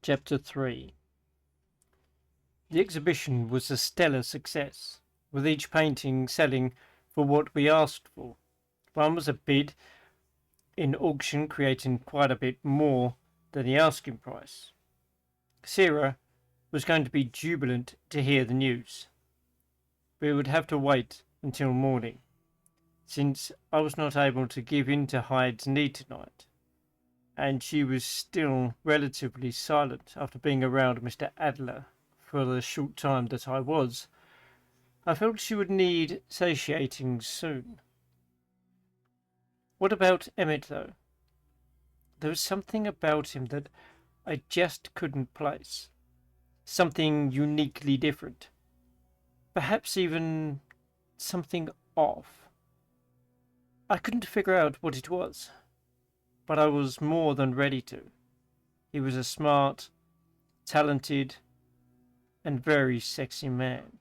Chapter 3. The exhibition was a stellar success, with each painting selling for what we asked for. One was a bid in auction, creating quite a bit more than the asking price. Sarah was going to be jubilant to hear the news. We would have to wait until morning, since I was not able to give in to Hyde's need tonight, and she was still relatively silent after being around Mr. Adler for the short time that I was. I felt she would need satiating soon. What about Emmett, though? There was something about him that I just couldn't place. Something uniquely different. Perhaps even something off. I couldn't figure out what it was, but I was more than ready to. He was a smart, talented, and very sexy man.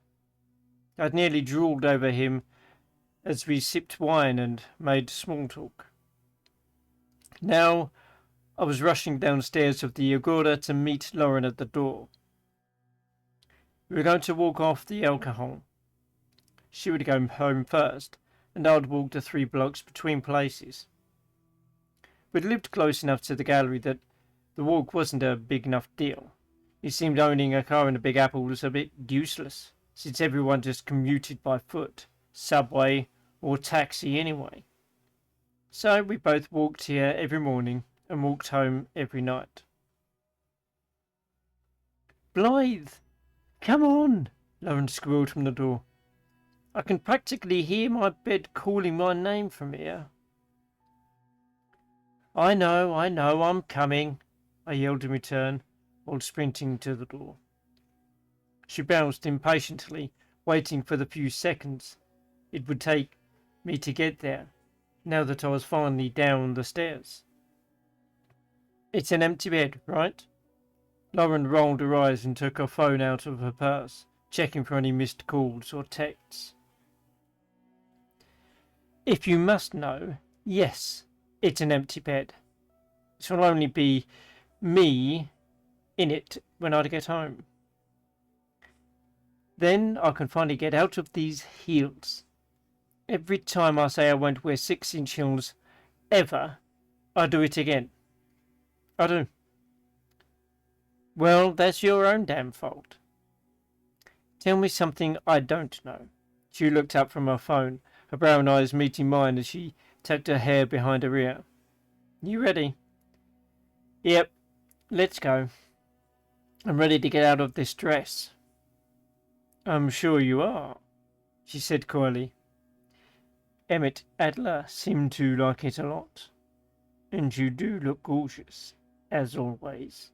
I'd nearly drooled over him as we sipped wine and made small talk. Now I was rushing downstairs of the Agora to meet Lauren at the door. We were going to walk off the alcohol. She would go home first, and I'd walk the 3 blocks between places. We'd lived close enough to the gallery that the walk wasn't a big enough deal. It seemed owning a car in the Big Apple was a bit useless, since everyone just commuted by foot, subway, or taxi anyway. So we both walked here every morning and walked home every night. Blythe! Come on! Lauren squealed from the door. I can practically hear my bed calling my name from here. I know, I'm coming, I yelled in return, while sprinting to the door. She bounced impatiently, waiting for the few seconds it would take me to get there, now that I was finally down the stairs. It's an empty bed, right? Lauren rolled her eyes and took her phone out of her purse, checking for any missed calls or texts. If you must know, yes, it's an empty bed. It will only be me in it when I get home. Then I can finally get out of these heels. Every time I say I won't wear 6-inch heels ever, I do it again. I do. Well, that's your own damn fault. Tell me something I don't know. She looked up from her phone, her brown eyes meeting mine as she tucked her hair behind her ear. You ready? Yep, let's go. I'm ready to get out of this dress. I'm sure you are, she said coyly. Emmett Adler seemed to like it a lot. And you do look gorgeous, as always.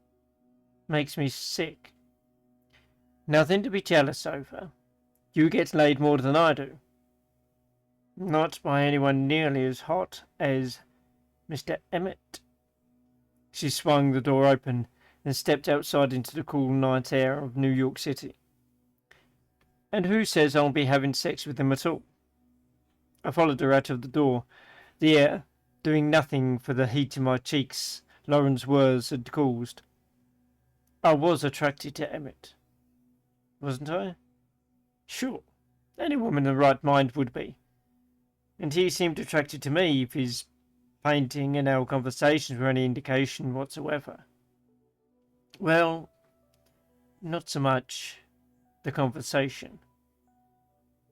Makes me sick. Nothing to be jealous over. You get laid more than I do. Not by anyone nearly as hot as Mr. Emmett. She swung the door open and stepped outside into the cool night air of New York City. And who says I'll be having sex with him at all? I followed her out of the door, the air doing nothing for the heat in my cheeks Lauren's words had caused. I was attracted to Emmett, wasn't I? Sure, any woman in the right mind would be. And he seemed attracted to me if his painting and our conversations were any indication whatsoever. Well, not so much the conversation.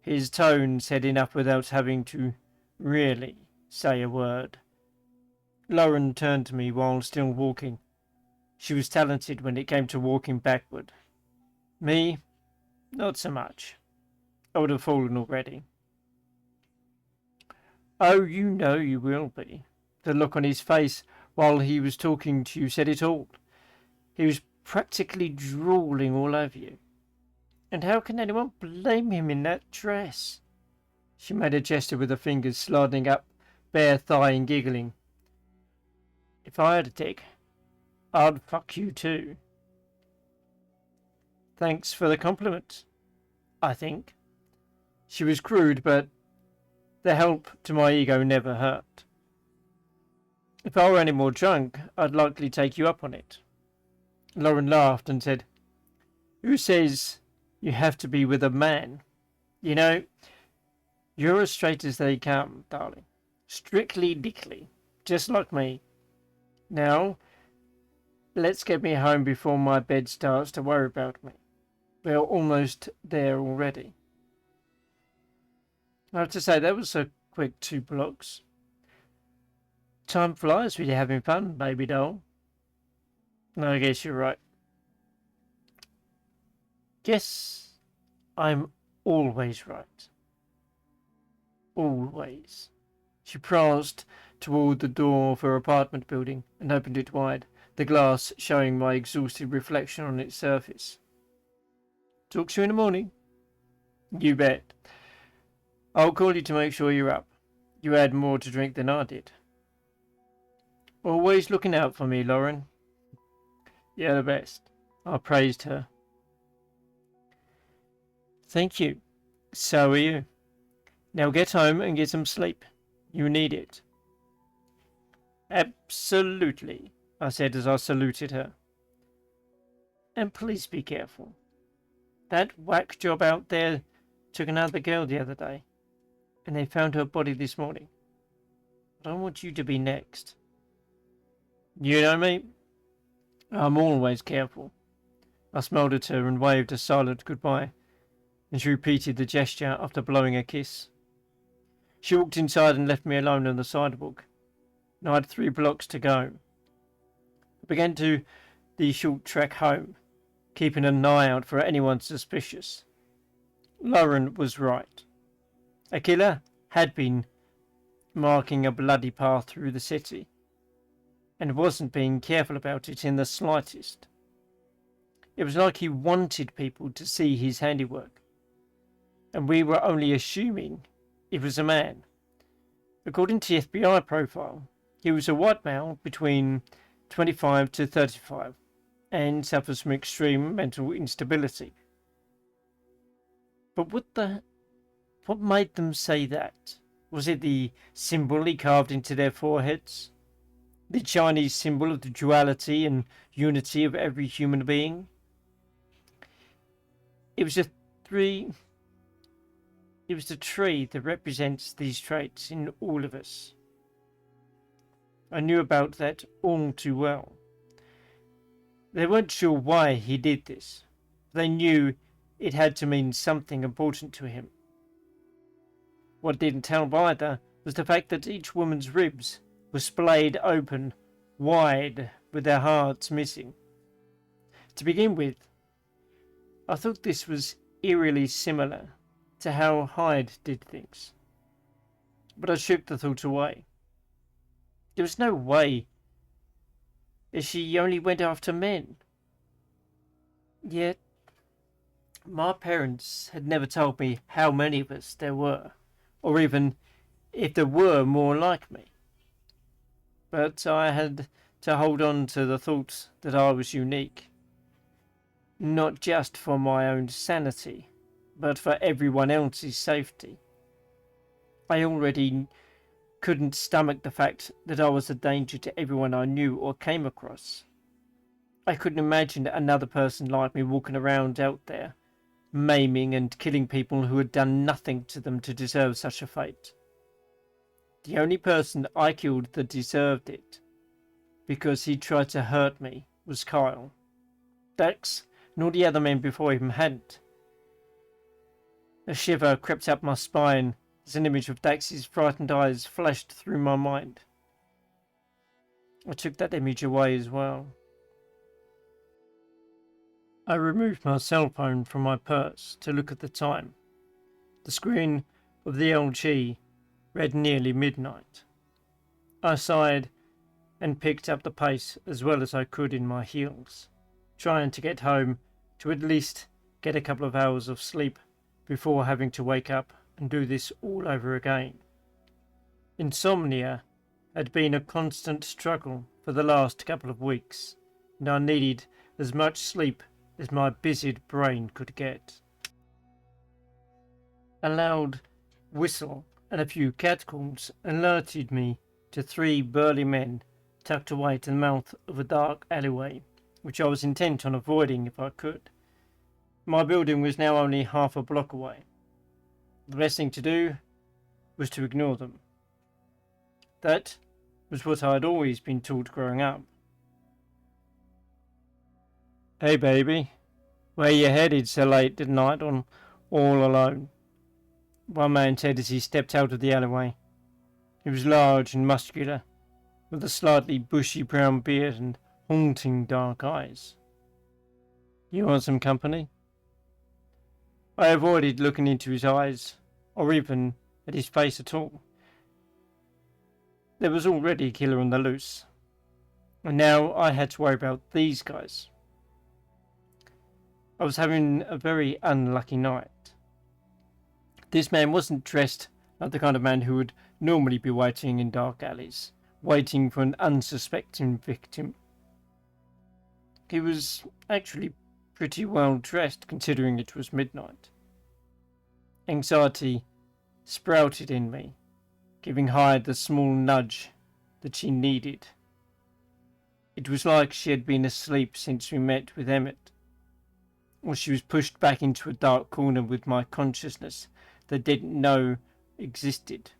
His tone said enough without having to really say a word. Lauren turned to me while still walking. She was talented when it came to walking backward. Me, not so much. I would have fallen already. Oh, you know you will be. The look on his face while he was talking to you said it all. He was practically drooling all over you. And how can anyone blame him in that dress? She made a gesture with her fingers sliding up bare thigh and giggling. If I had a dick, I'd fuck you too. Thanks for the compliment, I think. She was crude, but the help to my ego never hurt. If I were any more drunk, I'd likely take you up on it. Lauren laughed and said, "Who says you have to be with a man? You know, you're as straight as they come, darling. Strictly dickly, just like me. Now, let's get me home before my bed starts to worry about me. We're almost there already." I have to say, that was a quick 2 blocks. Time flies when you're having fun, baby doll. No, I guess you're right. Guess I'm always right. Always. She pranced toward the door of her apartment building and opened it wide, the glass showing my exhausted reflection on its surface. "Talk to you in the morning." "You bet. I'll call you to make sure you're up. You had more to drink than I did." "Always looking out for me, Lauren." "You're the best." I praised her. "Thank you. So are you. Now get home and get some sleep. You need it." "Absolutely," I said as I saluted her. "And please be careful. That whack job out there took another girl the other day, and they found her body this morning. I don't want you to be next." "You know me. I'm always careful." I smiled at her and waved a silent goodbye, and she repeated the gesture after blowing a kiss. She walked inside and left me alone on the sidewalk, and I had 3 blocks to go. I began the short trek home, keeping an eye out for anyone suspicious. Lauren was right. A killer had been marking a bloody path through the city, and wasn't being careful about it in the slightest. It was like he wanted people to see his handiwork, and we were only assuming it was a man. According to the FBI profile, he was a white male between 25 to 35 and suffers from extreme mental instability. But what made them say that? Was it the symbol he carved into their foreheads? The Chinese symbol of the duality and unity of every human being? It was the tree that represents these traits in all of us. I knew about that all too well. They weren't sure why he did this. They knew it had to mean something important to him. What didn't help either was the fact that each woman's ribs were splayed open wide with their hearts missing. To begin with, I thought this was eerily similar to how Hyde did things, but I shook the thought away. There was no way that she only went after men. Yet, my parents had never told me how many of us there were, or even if there were more like me. But I had to hold on to the thought that I was unique, not just for my own sanity, but for everyone else's safety. I already couldn't stomach the fact that I was a danger to everyone I knew or came across. I couldn't imagine another person like me walking around out there, maiming and killing people who had done nothing to them to deserve such a fate. The only person I killed that deserved it, because he tried to hurt me, was Kyle. Dax and all the other men before him hadn't. A shiver crept up my spine as an image of Dax's frightened eyes flashed through my mind. I took that image away as well. I removed my cell phone from my purse to look at the time. The screen of the LG read nearly midnight. I sighed and picked up the pace as well as I could in my heels, trying to get home to at least get a couple of hours of sleep before having to wake up and do this all over again. Insomnia had been a constant struggle for the last couple of weeks, and I needed as much sleep as my busied brain could get. A loud whistle and a few catcalls alerted me to 3 burly men tucked away to the mouth of a dark alleyway which I was intent on avoiding if I could. My building was now only half a block away. The best thing to do was to ignore them. That was what I had always been taught growing up. "Hey baby, where you headed so late at night on all alone?" one man said as he stepped out of the alleyway. He was large and muscular, with a slightly bushy brown beard and haunting dark eyes. "You want some company?" I avoided looking into his eyes, or even at his face at all. There was already a killer on the loose, and now I had to worry about these guys. I was having a very unlucky night. This man wasn't dressed like the kind of man who would normally be waiting in dark alleys, waiting for an unsuspecting victim. He was actually pretty well dressed considering it was midnight. Anxiety sprouted in me, giving Hyde the small nudge that she needed. It was like she had been asleep since we met with Emmett, or she was pushed back into a dark corner with my consciousness that didn't know existed.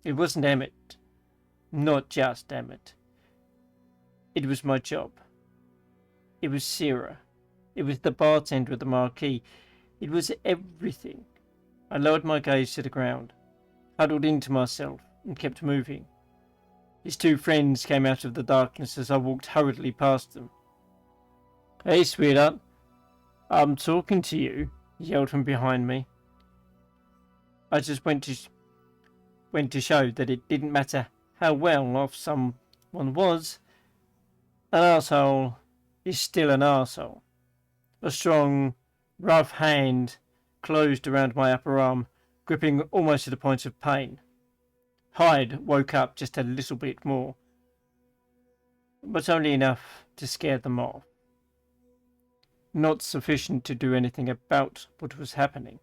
It wasn't Emmett, not just Emmett. It was my job. It was Sarah. It was the bartender at the marquee. It was everything. I lowered my gaze to the ground, huddled into myself, and kept moving. His two friends came out of the darkness as I walked hurriedly past them. "Hey, sweetheart, I'm talking to you," he yelled from behind me. I just went to show that it didn't matter how well off someone was. An arsehole is still an arsehole. A strong, rough hand closed around my upper arm, gripping almost to the point of pain. Hyde woke up just a little bit more, but only enough to scare them off. Not sufficient to do anything about what was happening.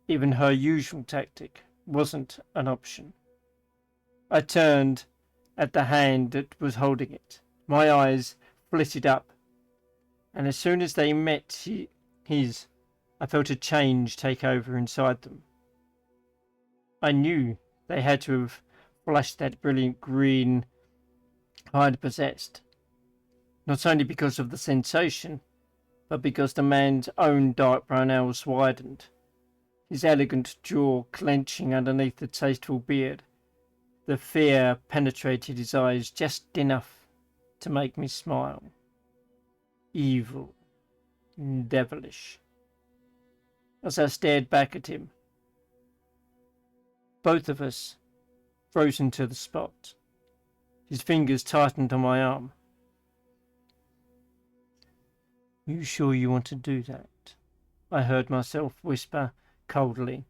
Even her usual tactic wasn't an option. I turned at the hand that was holding it. My eyes flitted up, and as soon as they met his, I felt a change take over inside them. I knew they had to have flashed that brilliant green Hyde possessed, not only because of the sensation, but because the man's own dark brown eyes widened, his elegant jaw clenching underneath the tasteful beard. The fear penetrated his eyes just enough to make me smile. Evil, devilish. As I stared back at him, both of us frozen to the spot. His fingers tightened on my arm. "You sure you want to do that?" I heard myself whisper coldly.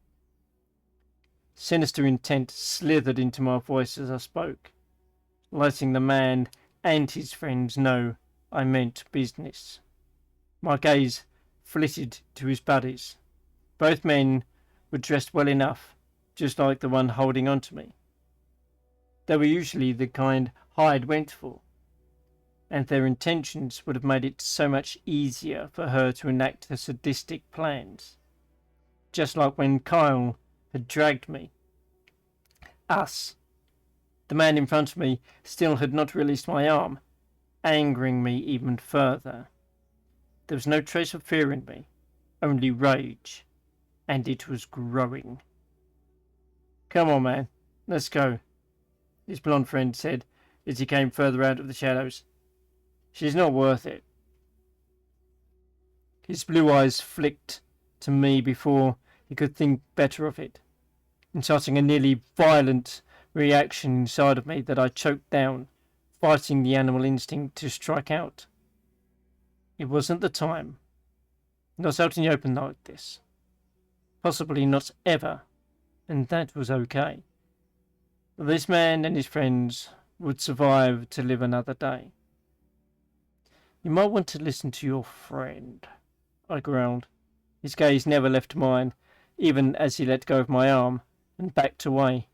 Sinister intent slithered into my voice as I spoke, letting the man and his friends know I meant business. My gaze flitted to his buddies. Both men were dressed well enough, just like the one holding on to me. They were usually the kind Hyde went for, and their intentions would have made it so much easier for her to enact her sadistic plans. Just like when Kyle had dragged me. Us. The man in front of me still had not released my arm, angering me even further. There was no trace of fear in me, only rage, and it was growing. "Come on, man, let's go," his blonde friend said as he came further out of the shadows. "She's not worth it." His blue eyes flicked to me before he could think better of it, inciting a nearly violent reaction inside of me that I choked down, fighting the animal instinct to strike out. It wasn't the time. Not out in the open like this. Possibly not ever, and that was okay. This man and his friends would survive to live another day. "You might want to listen to your friend," I growled. His gaze never left mine, even as he let go of my arm and backed away,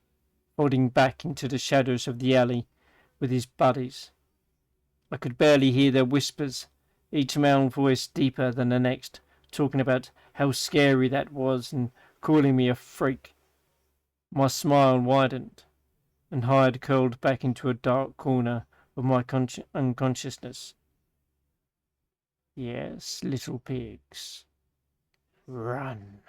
folding back into the shadows of the alley with his buddies. I could barely hear their whispers, each male voice deeper than the next, talking about how scary that was and calling me a freak. My smile widened, and Hyde curled back into a dark corner of my unconsciousness. Yes, little pigs, run.